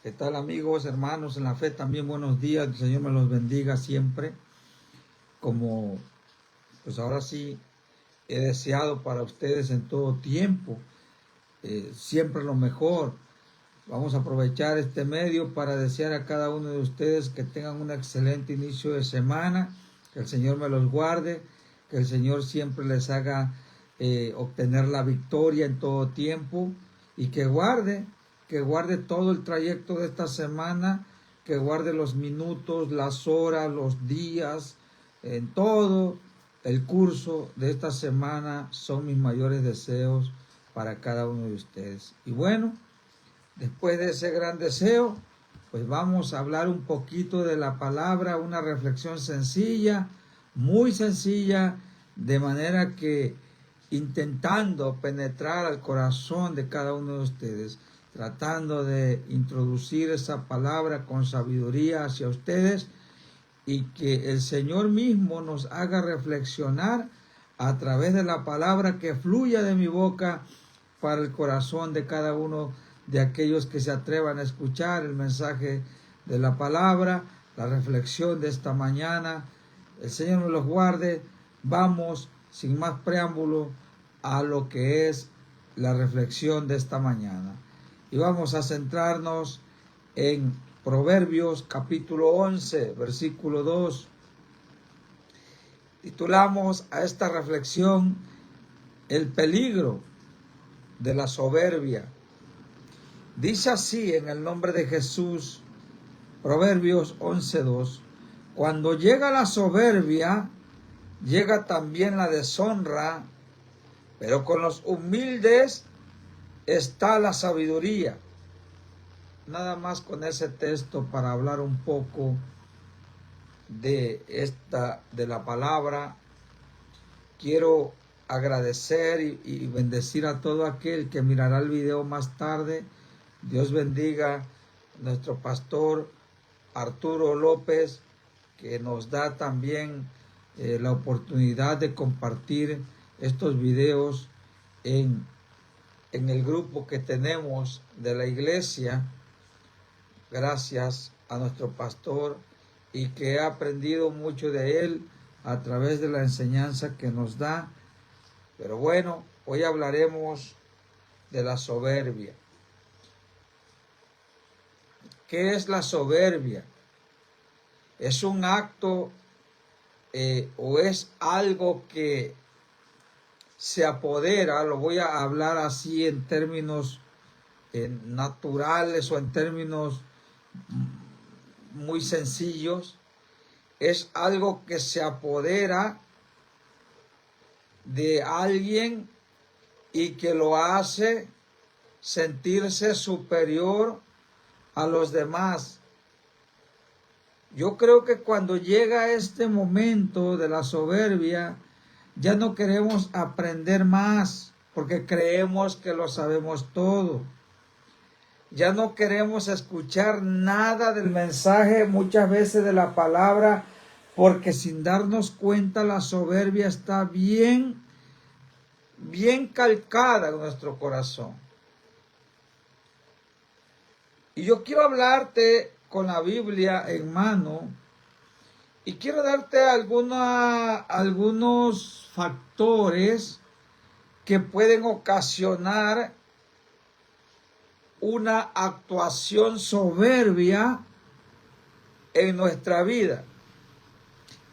¿Qué tal, amigos, hermanos en la fe? También buenos días, el Señor me los bendiga siempre. Como pues ahora sí he deseado para ustedes en todo tiempo, siempre lo mejor. Vamos a aprovechar este medio para desear a cada uno de ustedes que tengan un excelente inicio de semana, que el Señor me los guarde, que el Señor siempre les haga obtener la victoria en todo tiempo y que guarde todo el trayecto de esta semana, que guarde los minutos, las horas, los días, en todo el curso de esta semana son mis mayores deseos para cada uno de ustedes. Y bueno, después de ese gran deseo, pues vamos a hablar un poquito de la palabra, una reflexión sencilla, muy sencilla, de manera que intentando penetrar al corazón de cada uno de ustedes, tratando de introducir esa palabra con sabiduría hacia ustedes y que el Señor mismo nos haga reflexionar a través de la palabra que fluya de mi boca para el corazón de cada uno de aquellos que se atrevan a escuchar el mensaje de la palabra, la reflexión de esta mañana. El Señor me los guarde. Vamos, sin más preámbulo, a lo que es la reflexión de esta mañana. Y vamos a centrarnos en Proverbios capítulo 11, versículo 2. Titulamos a esta reflexión El peligro de la soberbia. Dice así en el nombre de Jesús, Proverbios 11:2. Cuando llega la soberbia, llega también la deshonra, pero con los humildes está la sabiduría. Nada más con ese texto para hablar un poco de la palabra. Quiero agradecer y bendecir a todo aquel que mirará el video más tarde. Dios bendiga a nuestro pastor Arturo López, que nos da también la oportunidad de compartir estos videos en el grupo que tenemos de la iglesia. Gracias a nuestro pastor, y que he aprendido mucho de él a través de la enseñanza que nos da. Pero bueno, hoy hablaremos de la soberbia. ¿Qué es la soberbia? ¿Es un acto o es algo que se apodera? Lo voy a hablar así en términos naturales o en términos muy sencillos. Es algo que se apodera de alguien y que lo hace sentirse superior a los demás. Yo creo que cuando llega este momento de la soberbia, ya no queremos aprender más porque creemos que lo sabemos todo. Ya no queremos escuchar nada del mensaje, muchas veces de la palabra, porque sin darnos cuenta la soberbia está bien calcada en nuestro corazón. Y yo quiero hablarte con la Biblia en mano y quiero darte algunos factores que pueden ocasionar una actuación soberbia en nuestra vida.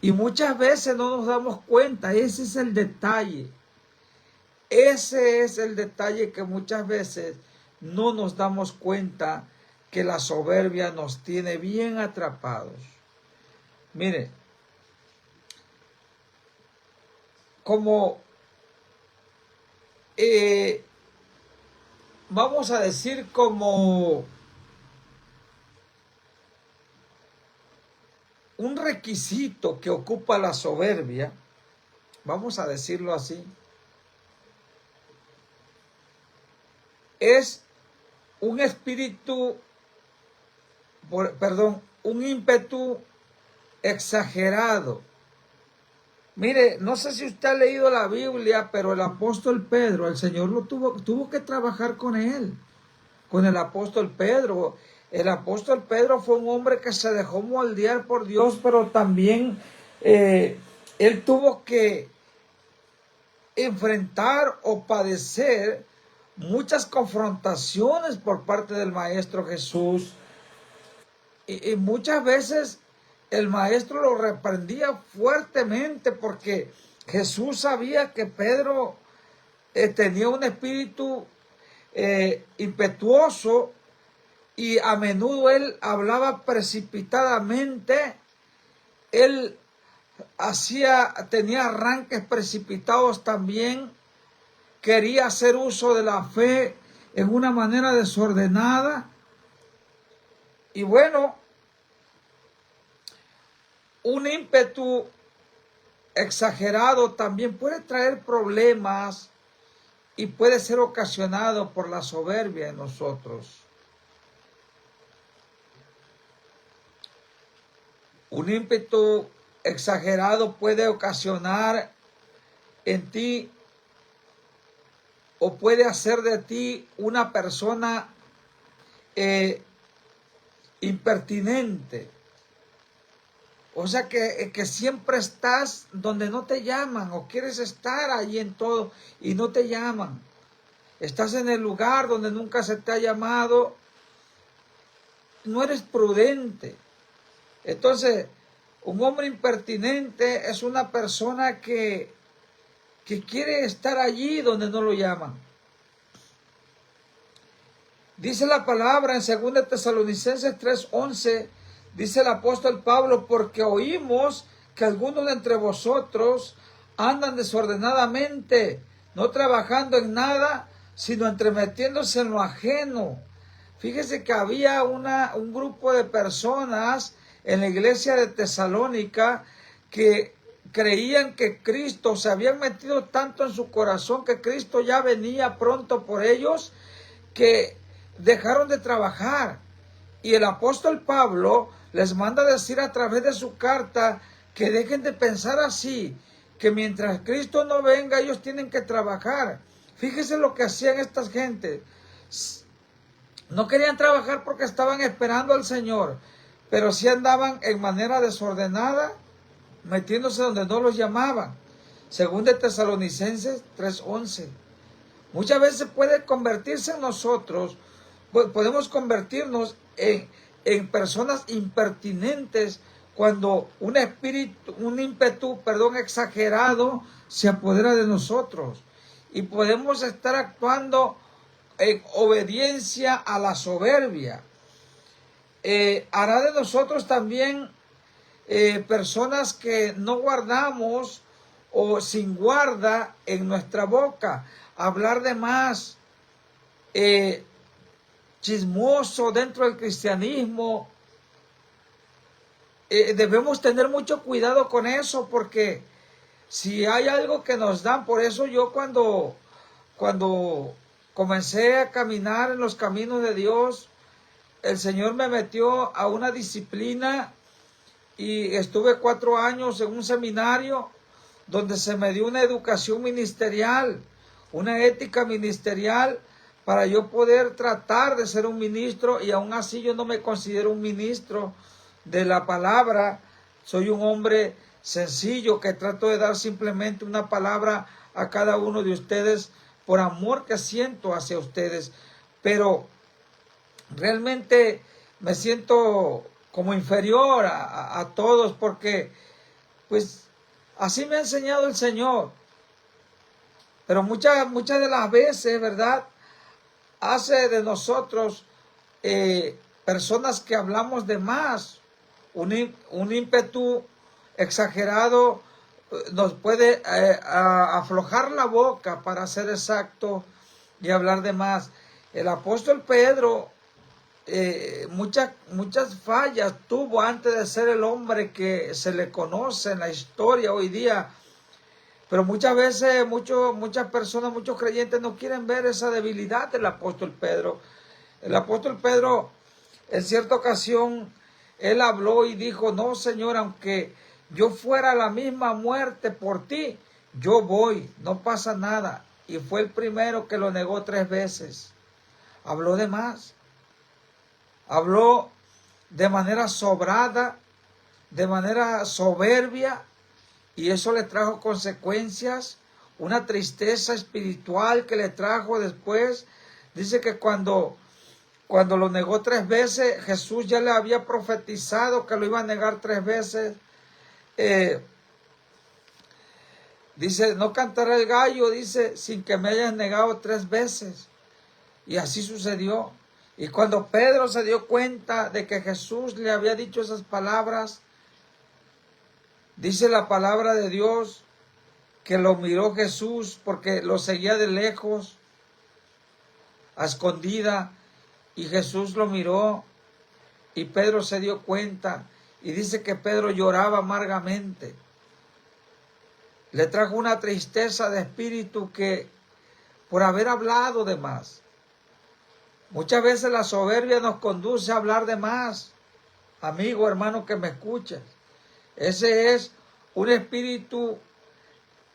Y muchas veces no nos damos cuenta. Ese es el detalle. Ese es el detalle, que muchas veces no nos damos cuenta que la soberbia nos tiene bien atrapados. Mire, como vamos a decir, como un requisito que ocupa la soberbia, vamos a decirlo así, es un espíritu, un ímpetu exagerado. Mire, no sé si usted ha leído la Biblia, pero el apóstol Pedro, el Señor tuvo que trabajar con él, con el apóstol Pedro. El apóstol Pedro fue un hombre que se dejó moldear por Dios, pero también él tuvo que enfrentar o padecer muchas confrontaciones por parte del Maestro Jesús. Y muchas veces el Maestro lo reprendía fuertemente porque Jesús sabía que Pedro tenía un espíritu impetuoso, y a menudo él hablaba precipitadamente. Él tenía arranques precipitados también. Quería hacer uso de la fe en una manera desordenada. Y bueno, un ímpetu exagerado también puede traer problemas y puede ser ocasionado por la soberbia en nosotros. Un ímpetu exagerado puede ocasionar en ti o puede hacer de ti una persona impertinente. O sea que siempre estás donde no te llaman, o quieres estar allí en todo y no te llaman. Estás en el lugar donde nunca se te ha llamado. No eres prudente. Entonces, un hombre impertinente es una persona que quiere estar allí donde no lo llaman. Dice la palabra en 2 Tesalonicenses 3:11, dice el apóstol Pablo: porque oímos que algunos de entre vosotros andan desordenadamente, no trabajando en nada, sino entremetiéndose en lo ajeno. Fíjese que había un grupo de personas en la iglesia de Tesalónica que creían que Cristo, se habían metido tanto en su corazón que Cristo ya venía pronto por ellos, que dejaron de trabajar. Y el apóstol Pablo les manda decir a través de su carta que dejen de pensar así, que mientras Cristo no venga ellos tienen que trabajar. Fíjese lo que hacían estas gentes. No querían trabajar porque estaban esperando al Señor, pero sí andaban en manera desordenada, metiéndose donde no los llamaban. Según de Tesalonicenses 3:11. Muchas veces puede convertirse en nosotros, podemos convertirnos en personas impertinentes cuando un ímpetu exagerado se apodera de nosotros. Y podemos estar actuando en obediencia a la soberbia. Hará de nosotros también personas que no guardamos o sin guarda en nuestra boca, hablar de más, chismoso dentro del cristianismo. Debemos tener mucho cuidado con eso, porque si hay algo que nos dan, por eso yo cuando comencé a caminar en los caminos de Dios, el Señor me metió a una disciplina y estuve 4 años en un seminario donde se me dio una educación ministerial, una ética ministerial, para yo poder tratar de ser un ministro, y aún así yo no me considero un ministro de la palabra. Soy un hombre sencillo que trato de dar simplemente una palabra a cada uno de ustedes por amor que siento hacia ustedes, pero realmente me siento como inferior a todos, porque pues así me ha enseñado el Señor. Pero muchas de las veces, ¿verdad?, hace de nosotros personas que hablamos de más. Un ímpetu exagerado nos puede aflojar la boca, para ser exacto, y hablar de más. El apóstol Pedro muchas fallas tuvo antes de ser el hombre que se le conoce en la historia hoy día. Pero muchas veces, muchas personas, muchos creyentes no quieren ver esa debilidad del apóstol Pedro. El apóstol Pedro, en cierta ocasión, él habló y dijo: no, Señor, aunque yo fuera a la misma muerte por ti, yo voy, no pasa nada. Y fue el primero que lo negó 3 veces. Habló de más. habló de manera sobrada, de manera soberbia, y eso le trajo consecuencias, una tristeza espiritual que le trajo después. Dice que cuando lo negó 3 veces, Jesús ya le había profetizado que lo iba a negar 3 veces. Dice, no cantará el gallo, dice, sin que me hayas negado 3 veces. Y así sucedió. Y cuando Pedro se dio cuenta de que Jesús le había dicho esas palabras, dice la palabra de Dios que lo miró Jesús porque lo seguía de lejos, a escondida, y Jesús lo miró y Pedro se dio cuenta y dice que Pedro lloraba amargamente. Le trajo una tristeza de espíritu que por haber hablado de más. Muchas veces la soberbia nos conduce a hablar de más. Amigo, hermano que me escuchas, ese es un espíritu,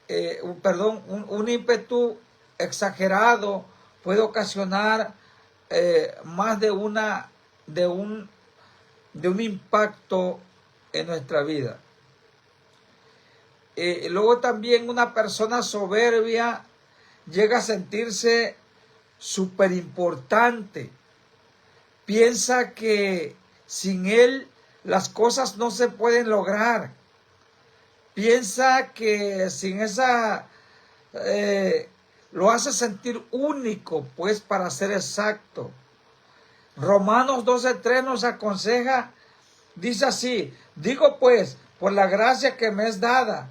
un ímpetu exagerado puede ocasionar más de un impacto en nuestra vida. Luego también una persona soberbia llega a sentirse súper importante. Piensa que sin él las cosas no se pueden lograr. Piensa que sin esa lo hace sentir único, pues, para ser exacto. Romanos 12:3 nos aconseja, dice así: digo pues, por la gracia que me es dada,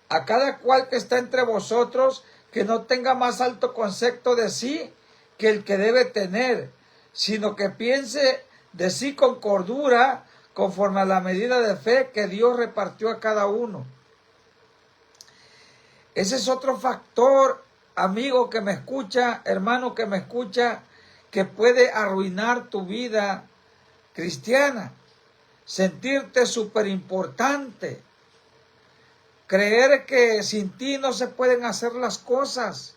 a cada cual que está entre vosotros, que no tenga más alto concepto de sí que el que debe tener, sino que piense de sí con cordura, conforme a la medida de fe que Dios repartió a cada uno. Ese es otro factor, amigo que me escucha, hermano que me escucha, que puede arruinar tu vida cristiana. Sentirte súper importante. Creer que sin ti no se pueden hacer las cosas.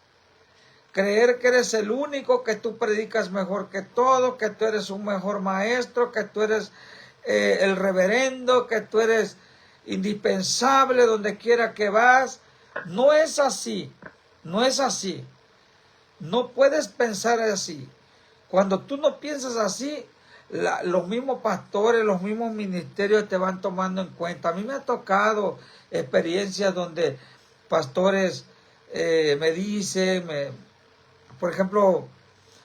Creer que eres el único, que tú predicas mejor que todo, que tú eres un mejor maestro, que tú eres el reverendo, que tú eres indispensable donde quiera que vas. No es así, no es así. No puedes pensar así. Cuando tú no piensas así, los mismos pastores, los mismos ministerios te van tomando en cuenta. A mí me ha tocado experiencias donde pastores me dicen, por ejemplo,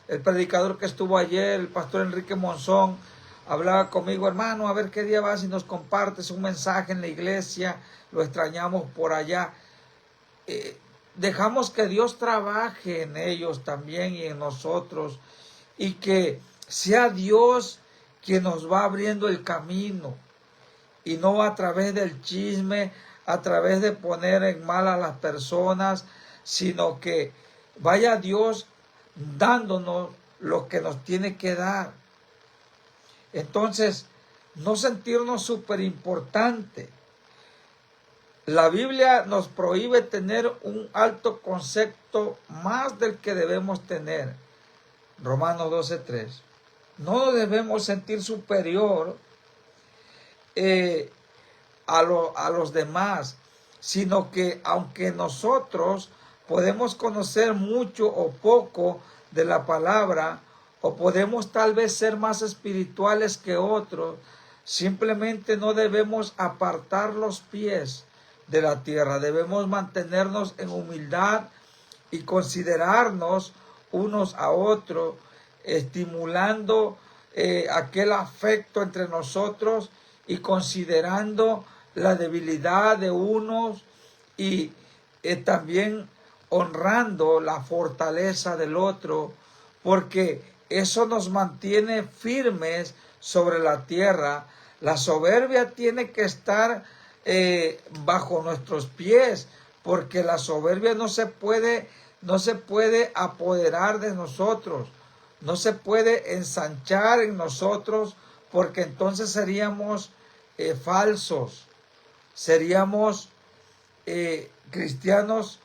el predicador que estuvo ayer, el pastor Enrique Monzón, hablaba conmigo: hermano, a ver qué día vas y nos compartes un mensaje en la iglesia, lo extrañamos por allá. Dejamos que Dios trabaje en ellos también y en nosotros, y que sea Dios quien nos va abriendo el camino, y no a través del chisme, a través de poner en mal a las personas, sino que vaya Dios dándonos lo que nos tiene que dar. Entonces, no sentirnos súper importante. La Biblia nos prohíbe tener un alto concepto más del que debemos tener. Romanos 12:3. No nos debemos sentir superior a los demás, sino que aunque nosotros podemos conocer mucho o poco de la palabra, o podemos tal vez ser más espirituales que otros, simplemente no debemos apartar los pies de la tierra. Debemos mantenernos en humildad y considerarnos unos a otros, estimulando aquel afecto entre nosotros y considerando la debilidad de unos, y también honrando la fortaleza del otro, porque eso nos mantiene firmes sobre la tierra. La soberbia tiene que estar bajo nuestros pies, porque la soberbia no se puede apoderar de nosotros, no se puede ensanchar en nosotros, porque entonces seríamos falsos, seríamos cristianos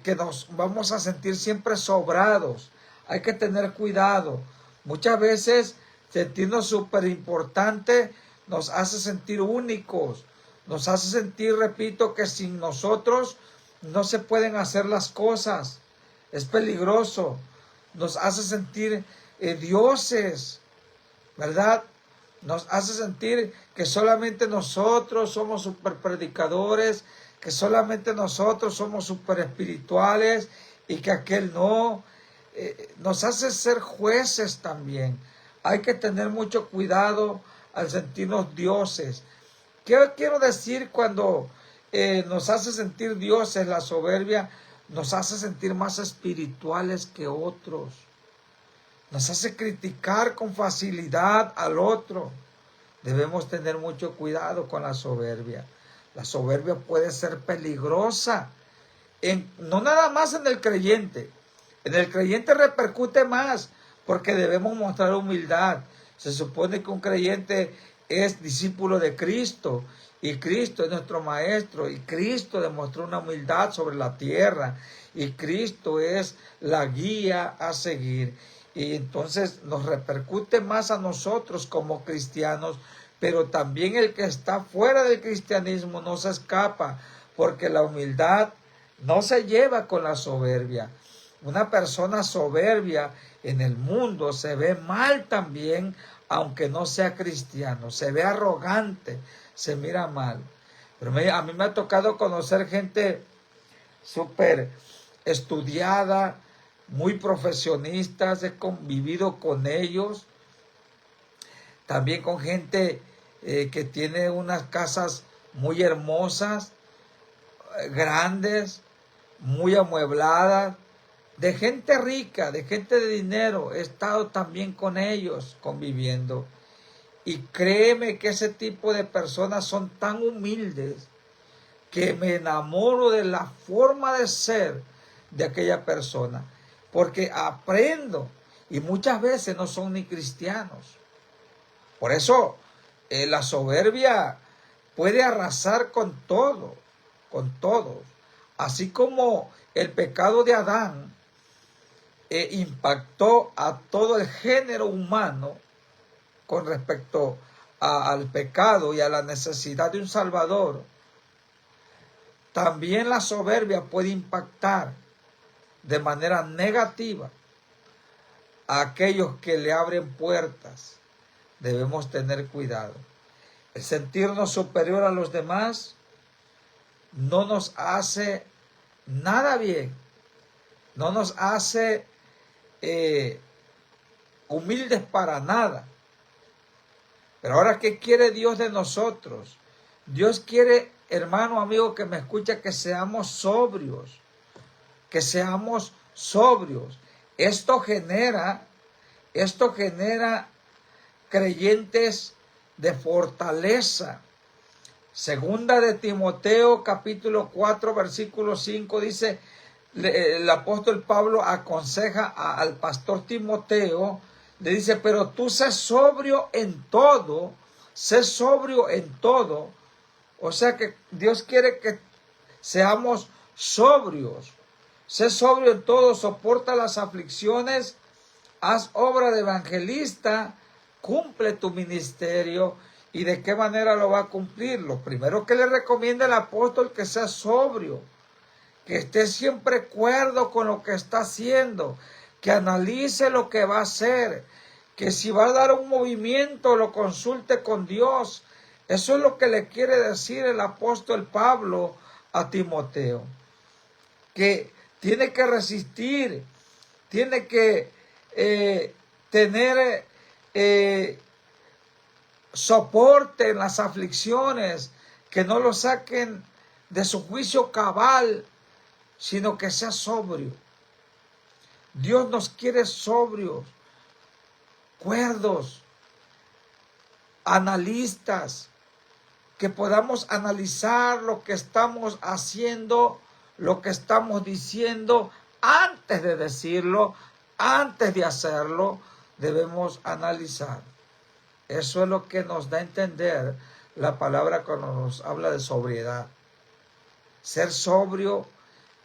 que nos vamos a sentir siempre sobrados. Hay que tener cuidado. Muchas veces Sentirnos súper importante nos hace sentir únicos, nos hace sentir, repito, que sin nosotros no se pueden hacer las cosas. Es peligroso. Nos hace sentir dioses, ¿verdad? Nos hace sentir que solamente nosotros somos super predicadores, que solamente nosotros somos super espirituales y que aquel no. Nos hace ser jueces también. Hay que tener mucho cuidado al sentirnos dioses. ¿Qué quiero decir cuando nos hace sentir dioses? La soberbia nos hace sentir más espirituales que otros. Nos hace criticar con facilidad al otro. Debemos tener mucho cuidado con la soberbia. La soberbia puede ser peligrosa, no nada más en el creyente. En el creyente repercute más, porque debemos mostrar humildad. Se supone que un creyente es discípulo de Cristo, y Cristo es nuestro maestro, y Cristo demostró una humildad sobre la tierra, y Cristo es la guía a seguir. Y entonces nos repercute más a nosotros como cristianos, pero también el que está fuera del cristianismo no se escapa, porque la humildad no se lleva con la soberbia. Una persona soberbia en el mundo se ve mal también, aunque no sea cristiano. Se ve arrogante, se mira mal. Pero a mí me ha tocado conocer gente súper estudiada, muy profesionistas, he convivido con ellos. También con gente que tiene unas casas muy hermosas, grandes, muy amuebladas, de gente rica, de gente de dinero. He estado también con ellos conviviendo. Y créeme que ese tipo de personas son tan humildes que me enamoro de la forma de ser de aquella persona. Porque aprendo, y muchas veces no son ni cristianos. Por eso la soberbia puede arrasar con todo, con todos. Así como el pecado de Adán impactó a todo el género humano con respecto al pecado y a la necesidad de un Salvador, también la soberbia puede impactar de manera negativa a aquellos que le abren puertas. Debemos tener cuidado. El sentirnos superior a los demás no nos hace nada bien, no nos hace humildes para nada. Pero ahora, ¿qué quiere Dios de nosotros? Dios quiere, hermano, amigo que me escucha, que seamos sobrios, que seamos sobrios. Esto genera creyentes de fortaleza. Segunda de Timoteo, capítulo 4, versículo 5, dice, el apóstol Pablo aconseja al pastor Timoteo, le dice, pero tú sé sobrio en todo, sé sobrio en todo. O sea que Dios quiere que seamos sobrios. Sé sobrio en todo, soporta las aflicciones, haz obra de evangelista, cumple tu ministerio. ¿Y de qué manera lo va a cumplir? Lo primero que le recomienda el apóstol, que sea sobrio, que esté siempre cuerdo con lo que está haciendo, que analice lo que va a hacer, que si va a dar un movimiento lo consulte con Dios. Eso es lo que le quiere decir el apóstol Pablo a Timoteo, que tiene que resistir, tiene que tener soporte en las aflicciones, que no lo saquen de su juicio cabal, sino que sea sobrio. Dios nos quiere sobrios, cuerdos, analistas, que podamos analizar lo que estamos haciendo, lo que estamos diciendo, antes de decirlo, antes de hacerlo, debemos analizar. Eso es lo que nos da a entender la palabra cuando nos habla de sobriedad. Ser sobrio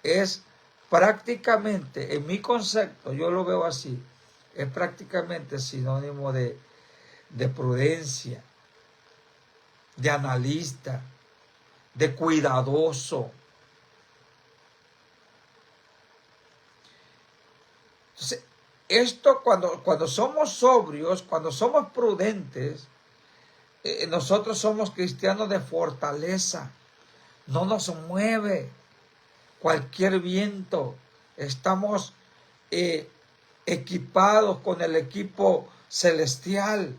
es prácticamente, en mi concepto, yo lo veo así, es prácticamente sinónimo de de prudencia, de analista, de cuidadoso. Entonces, esto cuando somos sobrios, cuando somos prudentes, nosotros somos cristianos de fortaleza. No nos mueve cualquier viento. Estamos equipados con el equipo celestial.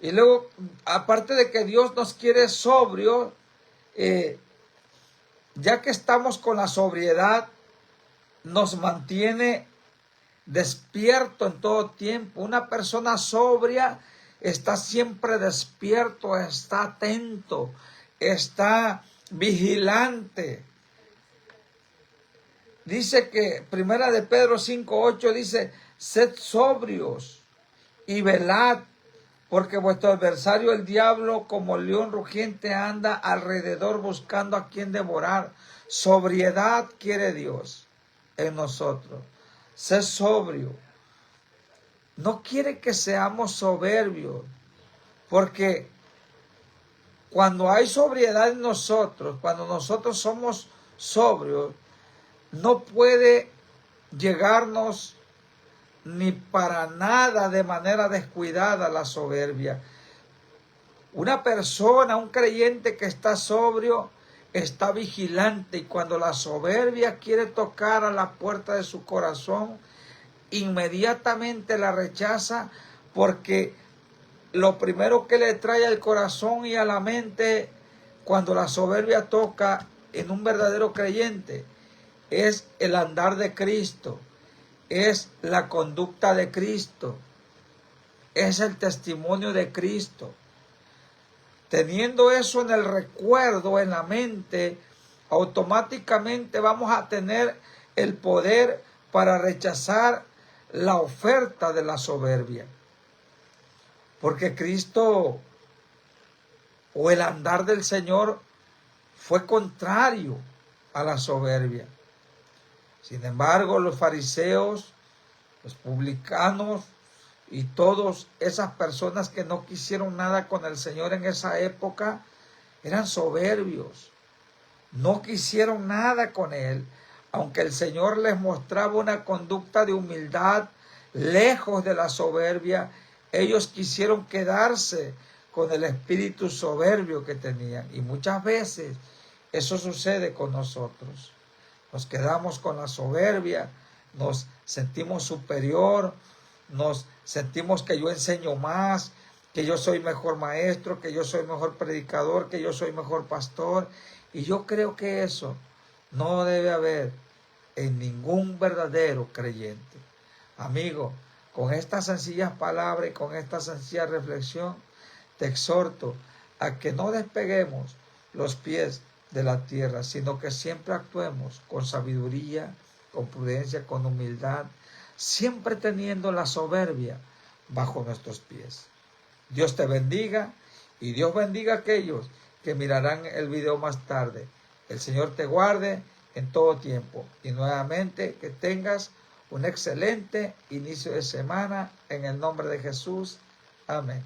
Y luego, aparte de que Dios nos quiere sobrios, ya que estamos con la sobriedad, nos mantiene despierto en todo tiempo. Una persona sobria está siempre despierto, está atento, está vigilante. Dice que Primera de Pedro 5:8 dice, sed sobrios y velad, porque vuestro adversario el diablo como león rugiente anda alrededor buscando a quien devorar. Sobriedad quiere Dios en nosotros. Sé sobrio. No quiere que seamos soberbios, porque cuando hay sobriedad en nosotros, cuando nosotros somos sobrios, no puede llegarnos ni para nada de manera descuidada la soberbia. Una persona, un creyente que está sobrio, está vigilante, y cuando la soberbia quiere tocar a la puerta de su corazón, inmediatamente la rechaza, porque lo primero que le trae al corazón y a la mente cuando la soberbia toca en un verdadero creyente es el andar de Cristo, es la conducta de Cristo, es el testimonio de Cristo. Teniendo eso en el recuerdo, en la mente, automáticamente vamos a tener el poder para rechazar la oferta de la soberbia. Porque Cristo o el andar del Señor fue contrario a la soberbia. Sin embargo, los fariseos, los publicanos y todas esas personas que no quisieron nada con el Señor en esa época eran soberbios. No quisieron nada con Él, aunque el Señor les mostraba una conducta de humildad lejos de la soberbia. Ellos quisieron quedarse con el espíritu soberbio que tenían. Y muchas veces eso sucede con nosotros. Nos quedamos con la soberbia, nos sentimos superior, nos sentimos que yo enseño más, que yo soy mejor maestro, que yo soy mejor predicador, que yo soy mejor pastor. Y yo creo que eso no debe haber en ningún verdadero creyente. Amigo, con estas sencillas palabras y con esta sencilla reflexión, te exhorto a que no despeguemos los pies de la tierra, sino que siempre actuemos con sabiduría, con prudencia, con humildad, siempre teniendo la soberbia bajo nuestros pies. Dios te bendiga y Dios bendiga a aquellos que mirarán el video más tarde. El Señor te guarde en todo tiempo y nuevamente que tengas un excelente inicio de semana en el nombre de Jesús. Amén.